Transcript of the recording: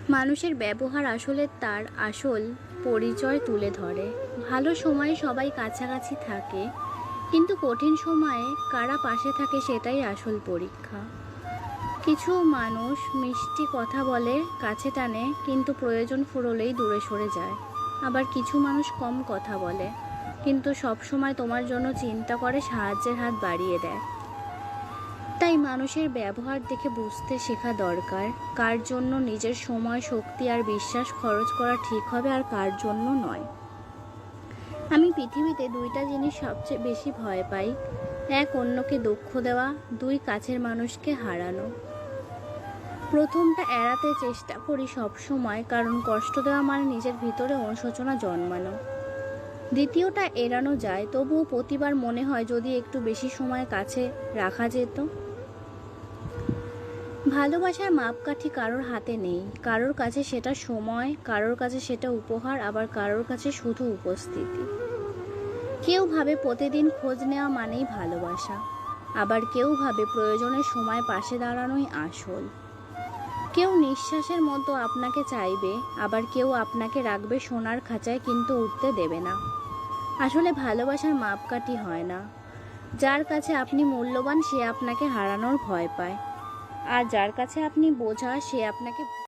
মানুষের ব্যবহার আসলে তার আসল পরিচয় তুলে ধরে। ভালো সময়ে সবাই কাছাকাছি থাকে, কিন্তু কঠিন সময়ে কারা পাশে থাকে সেটাই আসল পরীক্ষা। কিছু মানুষ মিষ্টি কথা বলে, কাছে টানে, কিন্তু প্রয়োজন ফুরলেই দূরে সরে যায়। আবার কিছু মানুষ কম কথা বলে, কিন্তু সব সময় তোমার জন্য চিন্তা করে, সাহায্যের হাত বাড়িয়ে দেয়। তাই মানুষের ব্যবহার দেখে বুঝতে শেখা দরকার, কার জন্য নিজের সময়, শক্তি আর বিশ্বাস খরচ করা ঠিক হবে আর কার জন্য নয়। আমি পৃথিবীতে দুইটা জিনিস সবচেয়ে বেশি ভয় পাই: এক, অন্যকে দুঃখ দেওয়া; দুই, কাছের মানুষকে হারানো। প্রথমটা এড়াতে চেষ্টা করি সব সময়, কারণ কষ্ট দেওয়া মানে নিজের ভিতরে অনুশোচনা জন্মানো। দ্বিতীয়টা এড়ানো যায়, তবুও প্রতিবার মনে হয় যদি একটু বেশি সময় কাছে রাখা যেত। ভালোবাসার মাপকাঠি কারোর হাতে নেই। কারোর কাছে সেটা সময়, কারোর কাছে সেটা উপহার, আবার কারোর কাছে শুধু উপস্থিতি। কেউ ভাবে প্রতিদিন খোঁজ নেওয়া মানেই ভালোবাসা, আবার কেউ ভাবে প্রয়োজনের সময় পাশে দাঁড়ানোই আসল। কেউ নিঃশ্বাসের মতো আপনাকে চাইবে, আবার কেউ আপনাকে রাখবে সোনার খাঁচায়, কিন্তু উঠতে দেবে না। আসলে ভালোবাসার মাপকাঠি হয় না। যার কাছে আপনি মূল্যবান সে আপনাকে হারানোর ভয় পায়, আর যার কাছে আপনি বোঝা সে আপনাকে